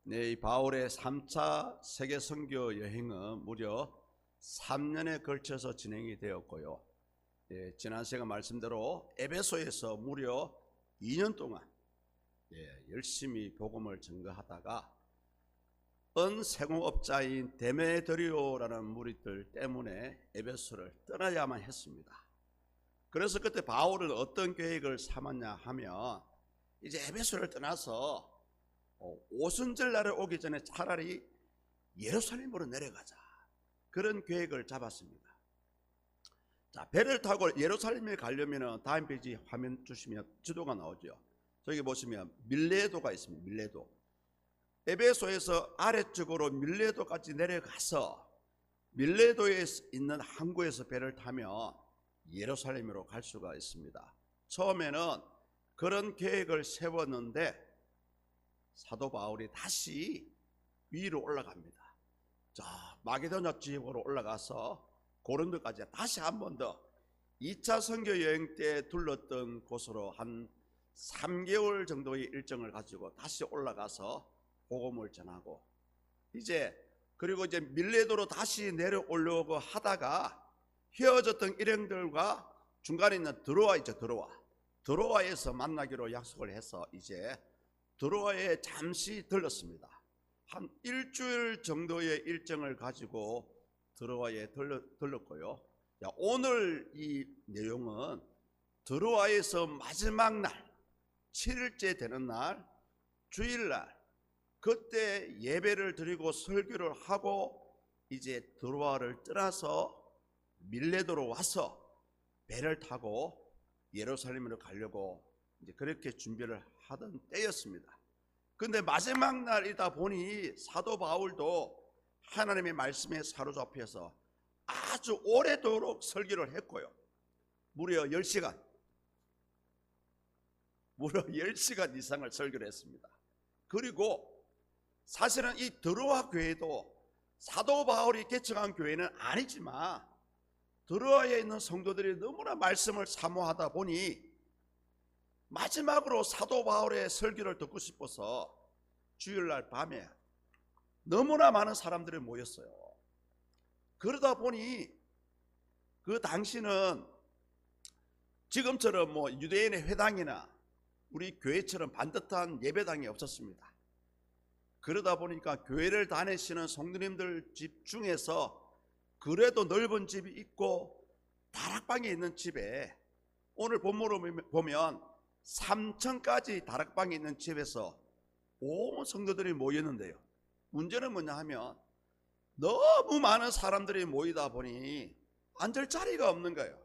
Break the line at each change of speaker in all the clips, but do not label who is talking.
네, 이 바울의 3차 세계 선교 여행은 무려 3년에 걸쳐서 진행이 되었고요. 지난 시간 말씀대로 에베소에서 무려 2년 동안 열심히 복음을 전거하다가 은세공업자인 데메드리오라는 무리들 때문에 에베소를 떠나야만 했습니다. 그래서 그때 바울은 어떤 계획을 삼았냐 하면 이제 에베소를 떠나서 오순절날에 오기 전에 차라리 예루살렘으로 내려가자, 그런 계획을 잡았습니다. 자, 배를 타고 예루살렘에 가려면 다음 페이지 화면 주시면 지도가 나오죠. 저기 보시면 밀레도가 있습니다. 밀레도. 에베소에서 아래쪽으로 밀레도까지 내려가서 밀레도에 있는 항구에서 배를 타면 예루살렘으로 갈 수가 있습니다. 처음에는 그런 계획을 세웠는데 사도 바울이 다시 위로 올라갑니다. 자, 마게도냐 지역으로 올라가서 고린도까지 다시 한 번 더 2차 선교 여행 때 둘렀던 곳으로 한 3개월 정도의 일정을 가지고 다시 올라가서 복음을 전하고, 그리고 이제 밀레도로 다시 내려오려고 하다가 헤어졌던 일행들과 중간에 있는 드로아 있죠. 드로아에서 만나기로 약속을 해서 이제 드로아에 잠시 들렀습니다. 한 일주일 정도의 일정을 가지고 드로아에 들렀고요. 오늘 이 내용은 드로아에서 마지막 날 7일째 되는 날 주일날 그때 예배를 드리고 설교를 하고 이제 드로아를 떠나서 밀레도로 와서 배를 타고 예루살렘으로 가려고 이제 그렇게 준비를 하던 때였습니다. 근데 마지막 날이다 보니 사도 바울도 하나님의 말씀에 사로잡혀서 아주 오래도록 설교를 했고요. 무려 10시간 이상을 설교를 했습니다. 그리고 사실은 이 드로아 교회도 사도 바울이 개척한 교회는 아니지만 드로아에 있는 성도들이 너무나 말씀을 사모하다 보니 마지막으로 사도 바울의 설교를 듣고 싶어서 주일날 밤에 너무나 많은 사람들이 모였어요. 그러다 보니 그 당시는 지금처럼 유대인의 회당이나 우리 교회처럼 반듯한 예배당이 없었습니다. 그러다 보니까 교회를 다니시는 성도님들 집 중에서 그래도 넓은 집이 있고 다락방에 있는 집에, 오늘 본문으로 보면 3층까지 다락방에 있는 집에서 온 성도들이 모였는데요. 문제는 뭐냐 하면 너무 많은 사람들이 모이다 보니 앉을 자리가 없는 거예요.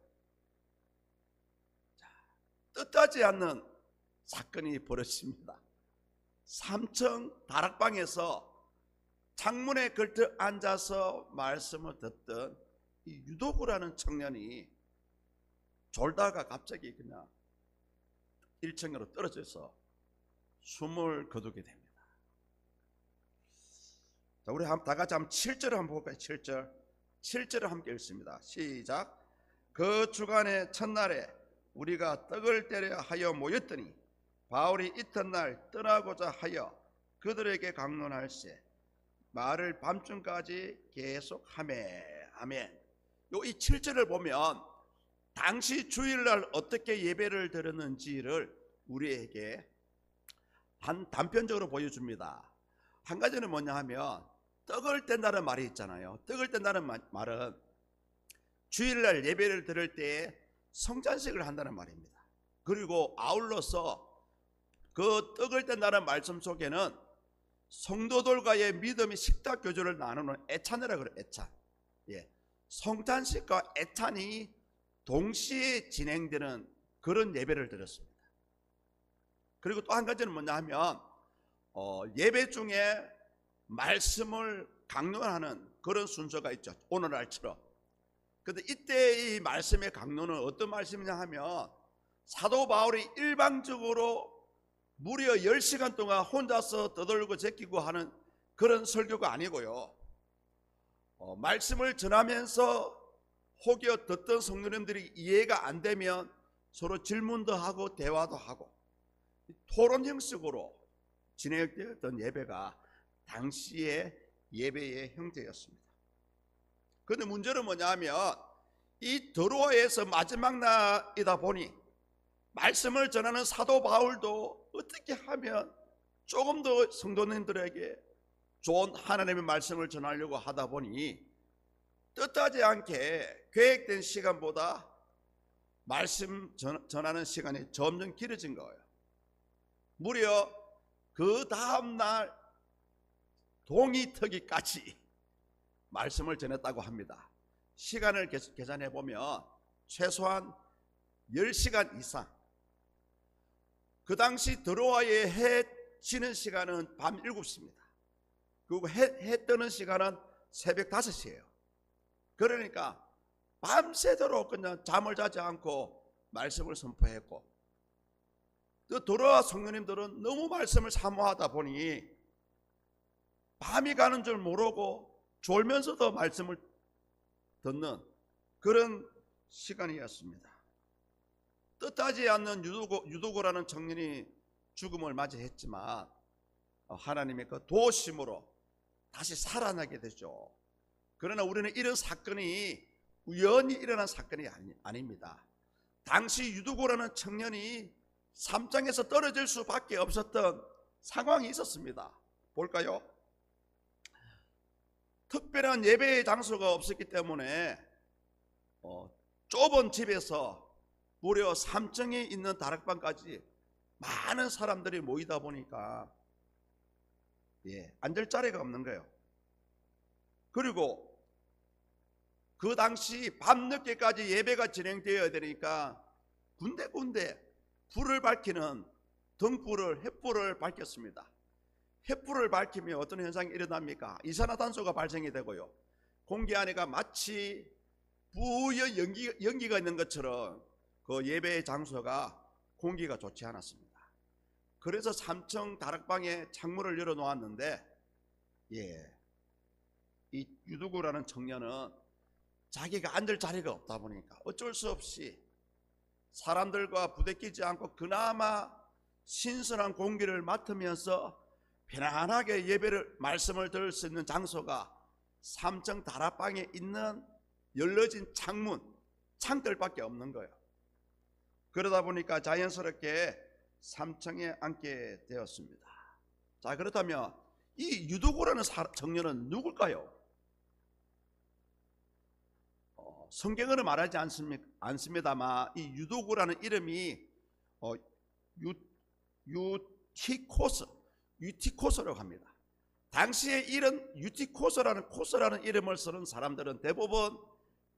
자, 뜻하지 않는 사건이 벌어집니다. 3층 다락방에서 창문에 걸터 앉아서 말씀을 듣던 이 유도구라는 청년이 졸다가 갑자기 그냥 1층으로 떨어져서 숨을 거두게 됩니다. 자, 우리 다 같이 한번 7절을 한번 볼까요? 7절을 함께 읽습니다. 시작. 그 주간의 첫날에 우리가 떡을 떼려 하여 모였더니 바울이 이튿날 떠나고자 하여 그들에게 강론할세 말을 밤중까지 계속하매. 아멘. 이 7절을 보면 당시 주일날 어떻게 예배를 드렸는지를 우리에게 단편적으로 보여줍니다. 한 가지는 뭐냐 하면 떡을 뗀다는 말이 있잖아요. 떡을 뗀다는 말은 주일날 예배를 드릴 때 성찬식을 한다는 말입니다. 그리고 아울러서 그 떡을 뗀다는 말씀 속에는 성도들과의 믿음의 식탁 교제를 나누는 애찬이라고 그래요. 애찬. 성찬식과 애찬이 동시에 진행되는 그런 예배를 드렸습니다. 그리고 또 한 가지는 뭐냐 하면 예배 중에 말씀을 강론하는 그런 순서가 있죠. 오늘날처럼. 그런데 이때 이 말씀의 강론은 어떤 말씀이냐 하면 사도 바울이 일방적으로 무려 10시간 동안 혼자서 떠들고 제끼고 하는 그런 설교가 아니고요. 말씀을 전하면서 혹여 듣던 성도님들이 이해가 안 되면 서로 질문도 하고 대화도 하고 토론 형식으로 진행되었던 예배가 당시의 예배의 형태였습니다. 그런데 문제는 뭐냐면 이 드로아에서 마지막 날이다 보니 말씀을 전하는 사도 바울도 어떻게 하면 조금 더 성도님들에게 좋은 하나님의 말씀을 전하려고 하다 보니 뜻하지 않게 계획된 시간보다 말씀 전하는 시간이 점점 길어진 거예요. 무려 그 다음날 동이터기까지 말씀을 전했다고 합니다. 시간을 계산해 보면 최소한 10시간 이상. 그 당시 드로아의 해 지는 시간은 밤 7시입니다. 그리고 해 뜨는 시간은 새벽 5시예요. 그러니까 밤새도록 그냥 잠을 자지 않고 말씀을 선포했고, 또 드로아 성도님들은 너무 말씀을 사모하다 보니 밤이 가는 줄 모르고 졸면서도 말씀을 듣는 그런 시간이었습니다. 뜻하지 않는 유두고라는 청년이 죽음을 맞이했지만 하나님의 그 도우심으로 다시 살아나게 되죠. 그러나 우리는 이런 사건이 우연히 일어난 사건이 아닙니다. 당시 유두고라는 청년이 삼장에서 떨어질 수밖에 없었던 상황이 있었습니다. 볼까요? 특별한 예배의 장소가 없었기 때문에 좁은 집에서 무려 3층에 있는 다락방까지 많은 사람들이 모이다 보니까 앉을 자리가 없는 거예요. 그리고 그 당시 밤늦게까지 예배가 진행되어야 되니까 군데군데 불을 밝히는 등불을, 횃불을 밝혔습니다. 횃불을 밝히면 어떤 현상이 일어납니까? 이산화탄소가 발생이 되고요, 공기 안에가 마치 부연 연기가 있는 것처럼 그 예배의 장소가 공기가 좋지 않았습니다. 그래서 3층 다락방에 창문을 열어 놓았는데 이 유두구라는 청년은 자기가 앉을 자리가 없다 보니까 어쩔 수 없이 사람들과 부대끼지 않고 그나마 신선한 공기를 맡으면서 편안하게 말씀을 들을 수 있는 장소가 3층 다락방에 있는 열려진 창들밖에 없는 거예요. 그러다 보니까 자연스럽게 3층에 앉게 되었습니다. 자, 그렇다면 이 유두고라는 청년은 누굴까요? 성경은 말하지 않습니다만 이 유두고라는 이름이 유티코스라고 합니다. 당시에 이런 유티코스라는 이름을 쓰는 사람들은 대부분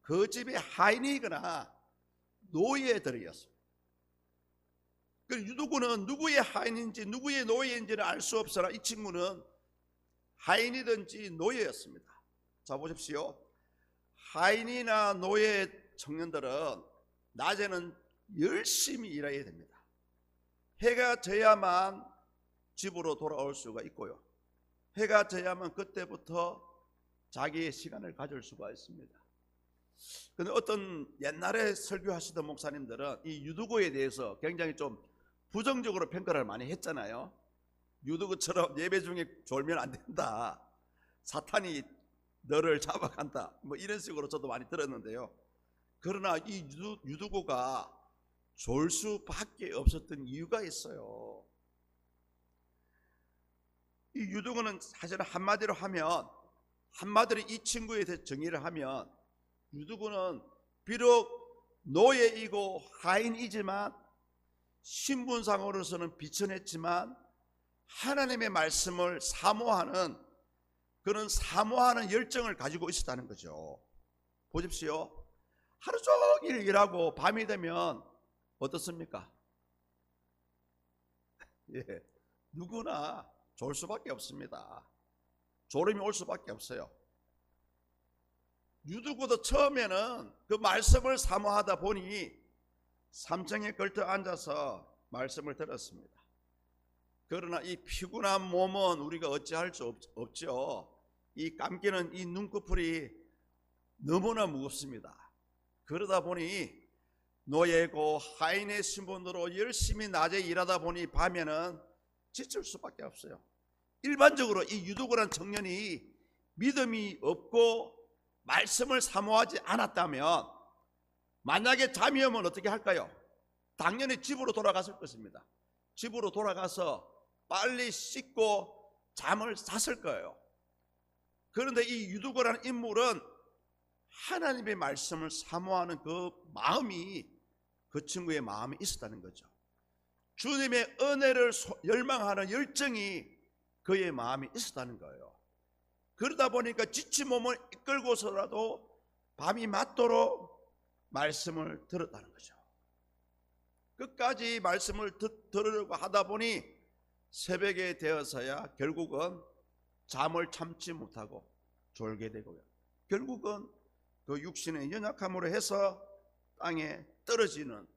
그 집의 하인이거나 노예들이었어요. 그 유두고는 누구의 하인인지 누구의 노예인지는 알 수 없으나 이 친구는 하인이든지 노예였습니다. 자, 보십시오. 하인이나 노예 청년들은 낮에는 열심히 일해야 됩니다. 해가 져야만 집으로 돌아올 수가 있고요, 해가 져야만 그때부터 자기의 시간을 가질 수가 있습니다. 그런데 어떤 옛날에 설교하시던 목사님들은 이 유두고에 대해서 굉장히 좀 부정적으로 평가를 많이 했잖아요. 유두고처럼 예배 중에 졸면 안 된다, 사탄이 너를 잡아간다, 뭐 이런 식으로 저도 많이 들었는데요. 그러나 이 유두고가 졸 수밖에 없었던 이유가 있어요. 이 유두고는 사실은 한마디로 이 친구에 대해 정의를 하면, 유두고는 비록 노예이고 하인이지만 신분상으로서는 비천했지만 하나님의 말씀을 사모하는 그런 열정을 가지고 있었다는 거죠. 보십시오. 하루 종일 일하고 밤이 되면 어떻습니까? 누구나 졸 수밖에 없습니다. 졸음이 올 수밖에 없어요. 유두고도 처음에는 그 말씀을 사모하다 보니 3층에 걸터 앉아서 말씀을 들었습니다. 그러나 이 피곤한 몸은 우리가 어찌할 수 없죠. 이 감기는 이 눈꺼풀이 너무나 무겁습니다. 그러다 보니 노예고 하인의 신분으로 열심히 낮에 일하다 보니 밤에는 지칠 수밖에 없어요. 일반적으로 이 유두고란 청년이 믿음이 없고 말씀을 사모하지 않았다면 만약에 잠이 오면 어떻게 할까요? 당연히 집으로 돌아갔을 것입니다. 집으로 돌아가서 빨리 씻고 잠을 잤을 거예요. 그런데 이 유두고라는 인물은 하나님의 말씀을 사모하는 그 마음이, 그 친구의 마음이 있었다는 거죠. 주님의 은혜를 열망하는 열정이 그의 마음이 있었다는 거예요. 그러다 보니까 지친 몸을 이끌고서라도 밤이 맞도록 말씀을 들었다는 거죠. 끝까지 말씀을 들으려고 하다 보니 새벽에 되어서야 결국은 잠을 참지 못하고 졸게 되고요. 결국은 그 육신의 연약함으로 해서 땅에 떨어지는,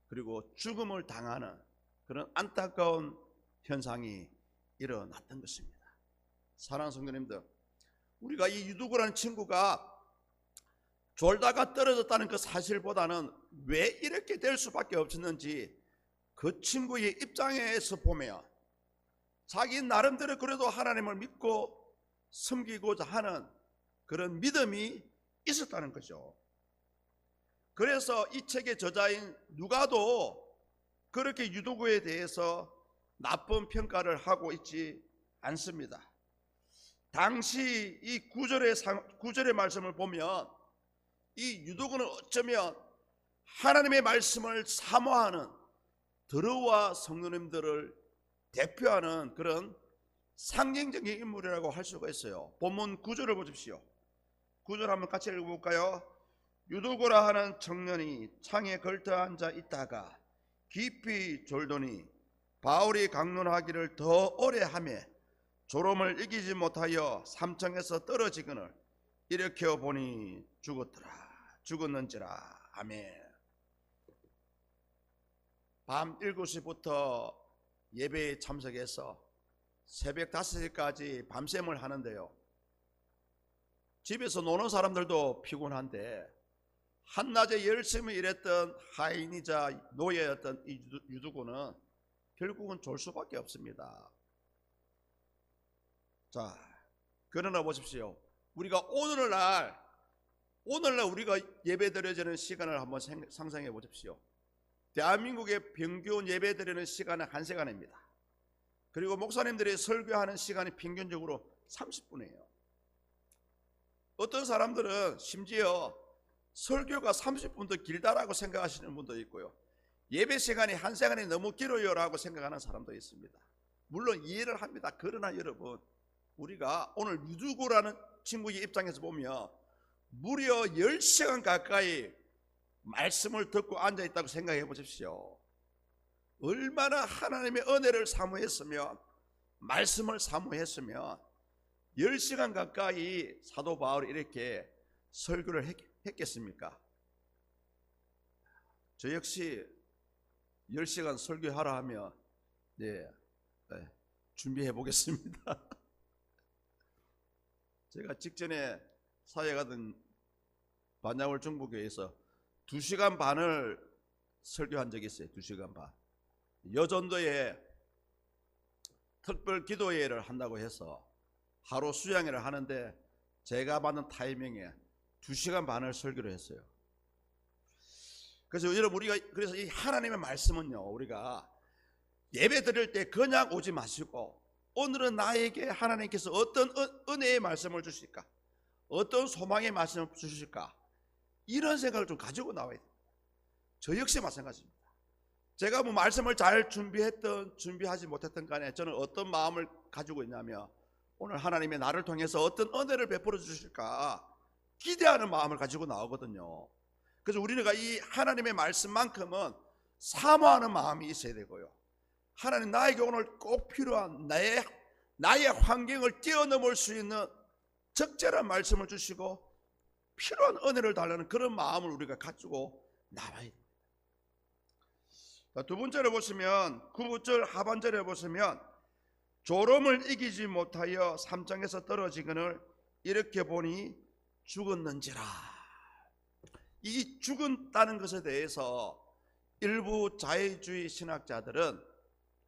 그리고 죽음을 당하는 그런 안타까운 현상이 일어났던 것입니다. 사랑하는 성도님들, 우리가 이 유두고라는 친구가 졸다가 떨어졌다는 그 사실보다는 왜 이렇게 될 수밖에 없었는지 그 친구의 입장에서 보면 자기 나름대로 그래도 하나님을 믿고 섬기고자 하는 그런 믿음이 있었다는 거죠. 그래서 이 책의 저자인 누가도 그렇게 유두고에 대해서 나쁜 평가를 하고 있지 않습니다. 당시 이 구절의 말씀을 보면 이 유두고는 어쩌면 하나님의 말씀을 사모하는 드러와 성도님들을 대표하는 그런 상징적인 인물이라고 할 수가 있어요. 본문 9절을 보십시오. 9절 한번 같이 읽어볼까요? 유두고라 하는 청년이 창에 걸터 앉아 있다가 깊이 졸더니 바울이 강론하기를 더 오래 하며 졸음을 이기지 못하여 삼층에서 떨어지거늘 일으켜 보니 죽었는지라. 아멘. 밤 7시부터 예배에 참석해서 새벽 5시까지 밤샘을 하는데요, 집에서 노는 사람들도 피곤한데 한낮에 열심히 일했던 하인이자 노예였던 이 유두고는 결국은 졸 수밖에 없습니다. 자, 그러나 보십시오. 우리가 오늘날 우리가 예배 드려지는 시간을 한번 상상해 보십시오. 대한민국의 평균 예배 드리는 시간은 1시간입니다. 그리고 목사님들이 설교하는 시간이 평균적으로 30분이에요. 어떤 사람들은 심지어 설교가 30분도 길다라고 생각하시는 분도 있고요, 예배 시간이 1시간이 너무 길어요 라고 생각하는 사람도 있습니다. 물론 이해를 합니다. 그러나 여러분, 우리가 오늘 유두고라는 친구의 입장에서 보면 무려 10시간 가까이 말씀을 듣고 앉아있다고 생각해 보십시오. 얼마나 하나님의 은혜를 사모했으면, 말씀을 사모했으면 10시간 가까이 사도 바울이 이렇게 설교를 했겠습니까? 저 역시 10시간 설교하라 하면 준비해 보겠습니다. 제가 직전에 사회 가던 반야월 중부교회에서 2시간 반을 설교한 적이 있어요. 2시간 반. 여전도에 특별 기도회를 한다고 해서 하루 수양회를 하는데 제가 받는 타이밍에 2시간 반을 설교를 했어요. 그래서 여러분, 그래서 이 하나님의 말씀은요, 우리가 예배 드릴 때 그냥 오지 마시고 오늘은 나에게 하나님께서 어떤 은혜의 말씀을 주실까, 어떤 소망의 말씀을 주실까, 이런 생각을 좀 가지고 나와야 돼요. 저 역시 마찬가지입니다. 제가 뭐 말씀을 잘 준비하지 못했던 간에 저는 어떤 마음을 가지고 있냐면, 오늘 하나님의 나를 통해서 어떤 은혜를 베풀어 주실까 기대하는 마음을 가지고 나오거든요. 그래서 우리가 이 하나님의 말씀만큼은 사모하는 마음이 있어야 되고요, 하나님 나에게 오늘 꼭 필요한 나의 환경을 뛰어넘을 수 있는 적절한 말씀을 주시고 필요한 은혜를 달라는 그런 마음을 우리가 가지고 나와야 됩니다. 두 번째로 보시면 9절 하반절에 보시면 졸음을 이기지 못하여 삼층에서 떨어지거늘 이렇게 보니 죽었는지라. 이 죽었다는 것에 대해서 일부 자유주의 신학자들은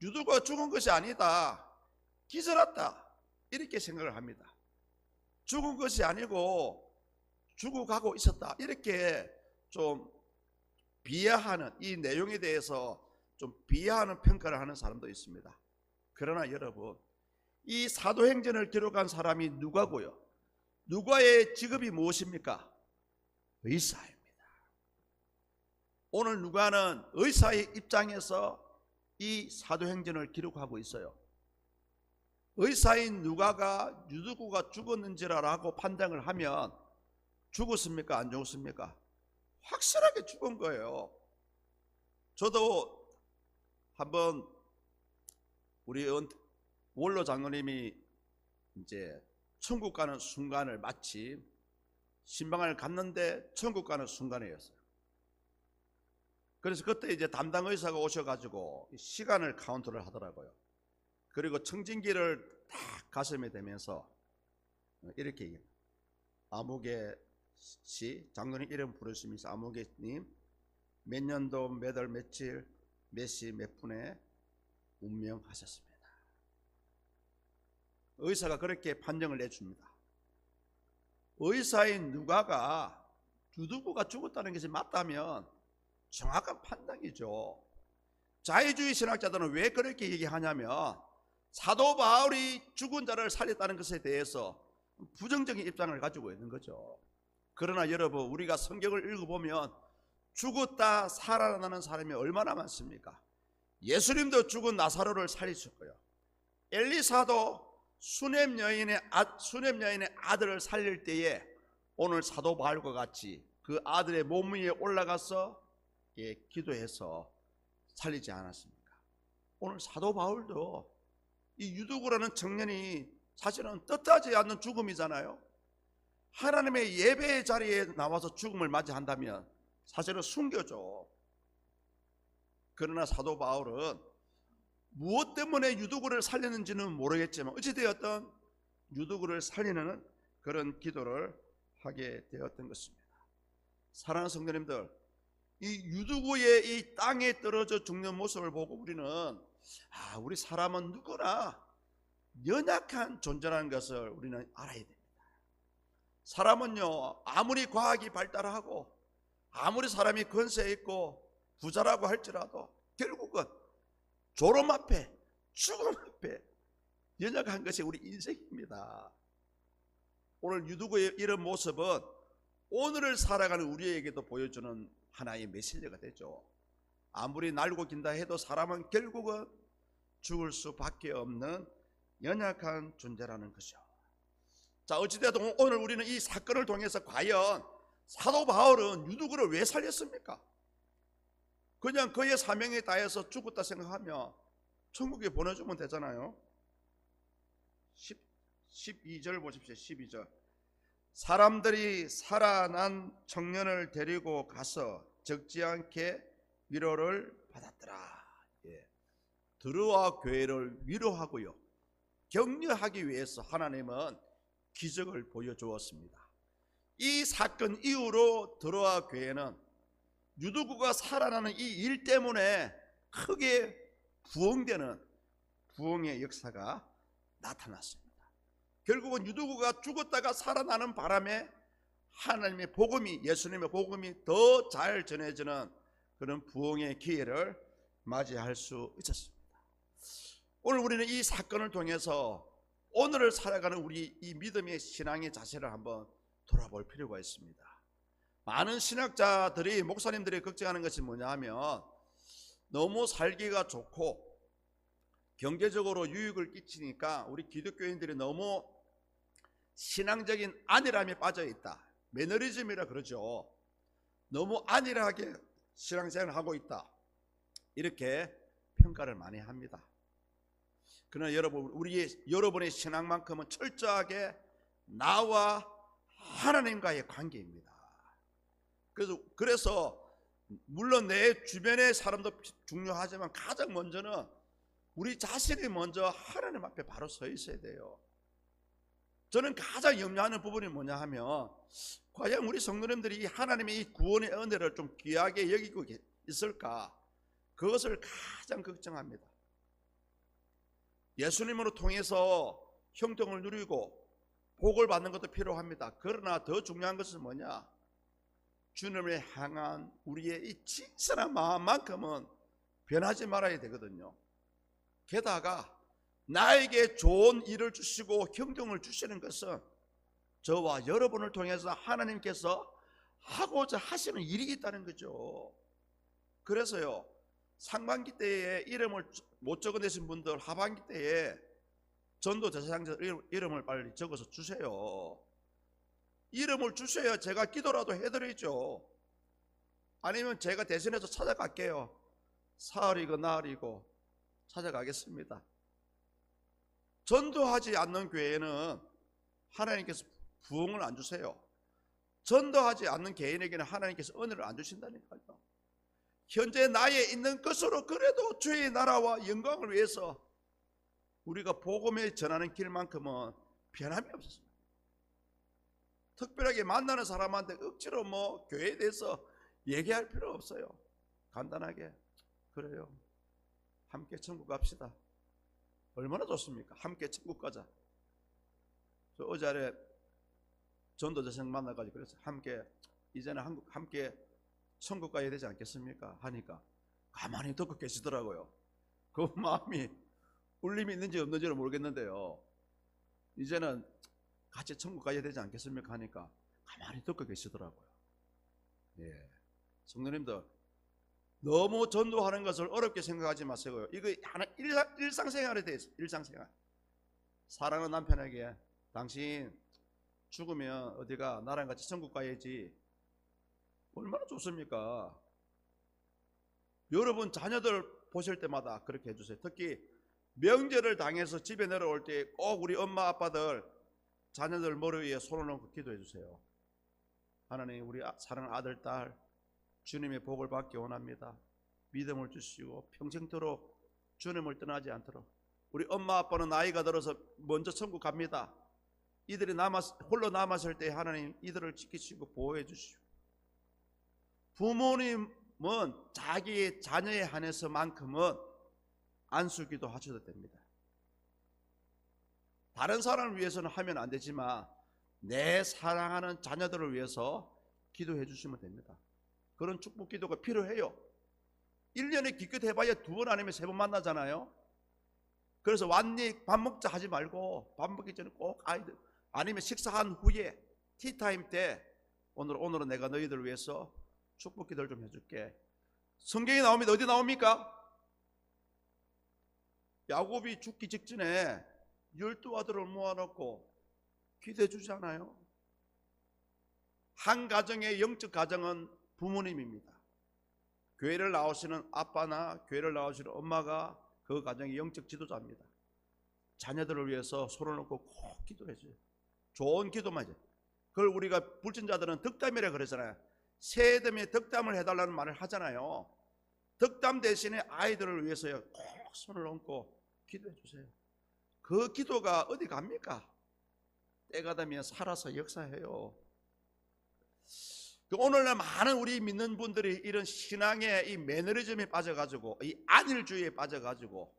유두가 죽은 것이 아니다, 기절했다 이렇게 생각을 합니다. 죽은 것이 아니고 죽어가고 있었다 이렇게 좀 비하하는, 이 내용에 대해서 좀 비하하는 평가를 하는 사람도 있습니다. 그러나 여러분, 이 사도행전을 기록한 사람이 누가고요? 누가의 직업이 무엇입니까? 의사입니다. 오늘 누가는 의사의 입장에서 이 사도행전을 기록하고 있어요. 의사인 누가가 유두구가 죽었는지라고 판단을 하면 죽었습니까? 안 죽었습니까? 확실하게 죽은 거예요. 저도 한번 우리 원로 장로님이 이제 천국 가는 순간을 마침 신방을 갔는데 천국 가는 순간이었어요. 그래서 그때 이제 담당 의사가 오셔가지고 시간을 카운트를 하더라고요. 그리고 청진기를 딱 가슴에 대면서 이렇게 얘기합니다. 아무개 씨, 장로님 이름 부르시면서 아무개님 몇 년도 몇 월 며칠 몇 시 몇 분에 운명하셨습니다. 의사가 그렇게 판정을 내줍니다. 의사인 누가가 유두구가 죽었다는 것이 맞다면 정확한 판단이죠. 자유주의 신학자들은 왜 그렇게 얘기하냐면 사도 바울이 죽은 자를 살렸다는 것에 대해서 부정적인 입장을 가지고 있는 거죠. 그러나 여러분, 우리가 성경을 읽어보면 죽었다 살아나는 사람이 얼마나 많습니까? 예수님도 죽은 나사로를 살리셨고요. 엘리사도 수넴 여인의 아들을 살릴 때에 오늘 사도 바울과 같이 그 아들의 몸 위에 올라가서 기도해서 살리지 않았습니까? 오늘 사도 바울도 이 유두구라는 청년이 사실은 뜻하지 않는 죽음이잖아요. 하나님의 예배의 자리에 나와서 죽음을 맞이한다면 사실은 숨겨져. 그러나 사도 바울은 무엇 때문에 유두구를 살렸는지는 모르겠지만 어찌되었든 유두구를 살리는 그런 기도를 하게 되었던 것입니다. 사랑하는 성도님들, 이 유두구의 이 땅에 떨어져 죽는 모습을 보고 우리는 우리 사람은 누구나 연약한 존재라는 것을 우리는 알아야 됩니다. 사람은요, 아무리 과학이 발달하고 아무리 사람이 권세 있고 부자라고 할지라도 결국은 졸음 앞에, 죽음 앞에 연약한 것이 우리 인생입니다. 오늘 유두구의 이런 모습은 오늘을 살아가는 우리에게도 보여주는 하나의 메시지가 되죠. 아무리 날고 긴다 해도 사람은 결국은 죽을 수밖에 없는 연약한 존재라는 것이죠. 자, 어찌되어도 오늘 우리는 이 사건을 통해서 과연 사도 바울은 유두구를 왜 살렸습니까? 그냥 그의 사명에 다해서 죽었다 생각하면 천국에 보내주면 되잖아요. 12절 보십시오. 12절. 사람들이 살아난 청년을 데리고 가서 적지 않게 위로를 받았더라. 드로아 교회를 위로하고요, 격려하기 위해서 하나님은 기적을 보여주었습니다. 이 사건 이후로 드로아 교회는 유두구가 살아나는 이 일 때문에 크게 부흥되는 부흥의 역사가 나타났습니다. 결국은 유두구가 죽었다가 살아나는 바람에 하나님의 복음이, 예수님의 복음이 더 잘 전해지는 그런 부흥의 기회를 맞이할 수 있었습니다. 오늘 우리는 이 사건을 통해서 오늘을 살아가는 우리 이 믿음의 신앙의 자세를 한번 돌아볼 필요가 있습니다. 많은 신학자들이, 목사님들이 걱정하는 것이 뭐냐 하면 너무 살기가 좋고 경제적으로 유익을 끼치니까 우리 기독교인들이 너무 신앙적인 안일함에 빠져 있다. 매너리즘이라 그러죠. 너무 안일하게 신앙생활을 하고 있다, 이렇게 평가를 많이 합니다. 그러나 여러분, 여러분의 신앙만큼은 철저하게 나와 하나님과의 관계입니다. 그래서 물론 내 주변의 사람도 중요하지만 가장 먼저는 우리 자신이 먼저 하나님 앞에 바로 서 있어야 돼요. 저는 가장 염려하는 부분이 뭐냐 하면 과연 우리 성도님들이 하나님의 이 구원의 은혜를 좀 귀하게 여기고 있을까, 그것을 가장 걱정합니다. 예수님으로 통해서 형통을 누리고 복을 받는 것도 필요합니다. 그러나 더 중요한 것은 뭐냐? 주님을 향한 우리의 이 진실한 마음만큼은 변하지 말아야 되거든요. 게다가 나에게 좋은 일을 주시고 형통을 주시는 것은 저와 여러분을 통해서 하나님께서 하고자 하시는 일이 있다는 거죠. 그래서요, 상반기 때에 이름을 못 적어내신 분들 하반기 때에 전도제사장들 이름을 빨리 적어서 주세요. 이름을 주셔야 제가 기도라도 해드리죠. 아니면 제가 대신해서 찾아갈게요. 사흘이고 나흘이고 찾아가겠습니다. 전도하지 않는 교회는 하나님께서 부흥을 안 주세요. 전도하지 않는 개인에게는 하나님께서 은혜를 안 주신다니까요. 현재 나에 있는 것으로 그래도 주의 나라와 영광을 위해서 우리가 복음에 전하는 길만큼은 변함이 없습니다. 특별하게 만나는 사람한테 억지로 교회에 대해서 얘기할 필요 없어요. 간단하게 그래요, 함께 천국 갑시다. 얼마나 좋습니까? 함께 천국 가자. 저 어제 전도제사장 만나가지고 그래서 함께 이제는 함께 천국 가야 되지 않겠습니까? 하니까 가만히 듣고 계시더라고요. 그 마음이 울림이 있는지 없는지는 모르겠는데요, 이제는 같이 천국 가야 되지 않겠습니까? 하니까 가만히 듣고 계시더라고요. 예, 성도님들 너무 전도하는 것을 어렵게 생각하지 마세요. 이거 하나 일상생활에 대해서, 일상생활. 사랑하는 남편에게 당신 죽으면 어디가 나랑 같이 천국 가야지. 얼마나 좋습니까? 여러분 자녀들 보실 때마다 그렇게 해주세요. 특히 명절을 당해서 집에 내려올 때 꼭 우리 엄마 아빠들 자녀들 머리 위에 손을 얹고 기도해 주세요. 하나님, 우리 사랑하는 아들 딸 주님의 복을 받기 원합니다. 믿음을 주시고 평생토록 주님을 떠나지 않도록. 우리 엄마 아빠는 나이가 들어서 먼저 천국 갑니다. 이들이 홀로 남았을 때 하나님 이들을 지키시고 보호해 주시고, 부모님은 자기 자녀에 한해서만큼은 안수기도 하셔도 됩니다. 다른 사람을 위해서는 하면 안 되지만 내 사랑하는 자녀들을 위해서 기도해 주시면 됩니다. 그런 축복 기도가 필요해요. 1년에 기껏 해봐야 2번 아니면 3번 만나잖아요. 그래서 왔니 밥 먹자 하지 말고 밥 먹기 전에 꼭 아이들, 아니면 식사한 후에 티타임 때 오늘은 내가 너희들 위해서 축복 기도를 좀 해줄게. 성경에 나옵니다. 어디 나옵니까? 야곱이 죽기 직전에 12아들을 모아놓고 기도해 주잖아요. 한 가정의 영적 가정은 부모님입니다. 교회를 나오시는 아빠나 교회를 나오시는 엄마가 그 가정의 영적 지도자입니다. 자녀들을 위해서 손을 놓고 꼭 기도해 줘요. 좋은 기도만 해요. 그걸 우리가 불신자들은 덕담이라 그러잖아요. 새해됨에 덕담을 해달라는 말을 하잖아요. 덕담 대신에 아이들을 위해서요, 꼭 손을 얹고 기도해 주세요. 그 기도가 어디 갑니까? 때가 되면 살아서 역사해요. 오늘날 많은 우리 믿는 분들이 이런 신앙의 이 매너리즘에 빠져가지고, 이 안일주의에 빠져가지고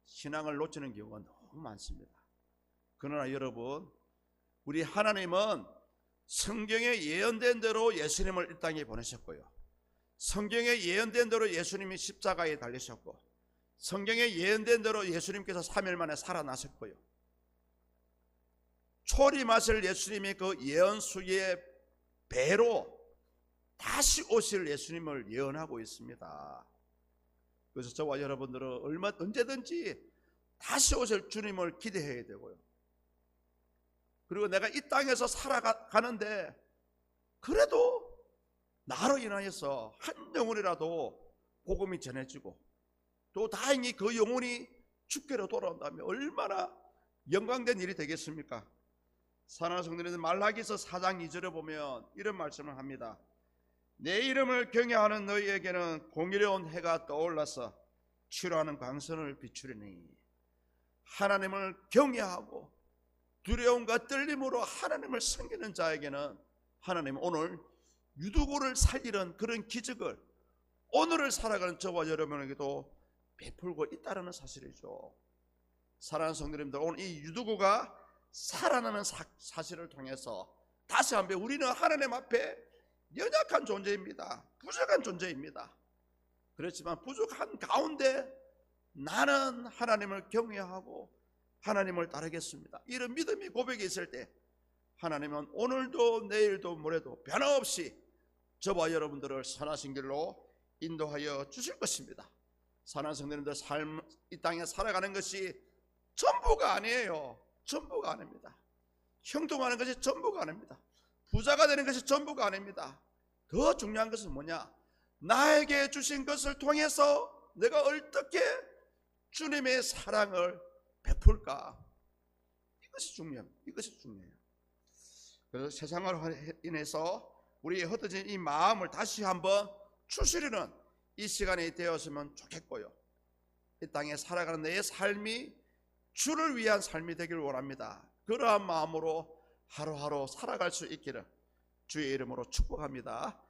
신앙을 놓치는 경우가 너무 많습니다. 그러나 여러분, 우리 하나님은 성경에 예언된 대로 예수님을 이 땅에 보내셨고요, 성경에 예언된 대로 예수님이 십자가에 달리셨고, 성경에 예언된 대로 예수님께서 3일 만에 살아나셨고요, 초림하실 예수님이 그 예언수의 배로 다시 오실 예수님을 예언하고 있습니다. 그래서 저와 여러분들은 언제든지 다시 오실 주님을 기대해야 되고요, 그리고 내가 이 땅에서 살아가는데 그래도 나로 인하여서 한 영혼이라도 복음이 전해지고 또 다행히 그 영혼이 주께로 돌아온다면 얼마나 영광된 일이 되겠습니까? 사랑하는 성도님들, 말라기서 4장 2절에 보면 이런 말씀을 합니다. 내 이름을 경외하는 너희에게는 공의로운 해가 떠올라서 치료하는 광선을 비추리니. 하나님을 경외하고 두려움과 떨림으로 하나님을 섬기는 자에게는 하나님은 오늘 유두고를 살리는 그런 기적을 오늘을 살아가는 저와 여러분에게도 베풀고 있다는 사실이죠. 사랑하는 성도님들, 오늘 이 유두구가 살아나는 사실을 통해서 다시 한번 우리는 하나님 앞에 연약한 존재입니다. 부족한 존재입니다. 그렇지만 부족한 가운데 나는 하나님을 경외하고 하나님을 따르겠습니다, 이런 믿음의 고백이 있을 때 하나님은 오늘도 내일도 모레도 변함없이 저와 여러분들을 선하신 길로 인도하여 주실 것입니다. 사랑하는 성도님들, 이 땅에 살아가는 것이 전부가 아니에요. 전부가 아닙니다. 형통하는 것이 전부가 아닙니다. 부자가 되는 것이 전부가 아닙니다. 더 중요한 것은 뭐냐? 나에게 주신 것을 통해서 내가 어떻게 주님의 사랑을 베풀까? 이것이 중요합니다. 이것이 중요해요. 그래서 세상으로 인해서 우리의 흩어진 이 마음을 다시 한번 추스리는 이 시간이 되었으면 좋겠고요, 이 땅에 살아가는 내 삶이 주를 위한 삶이 되기를 원합니다. 그러한 마음으로 하루하루 살아갈 수 있기를 주의 이름으로 축복합니다.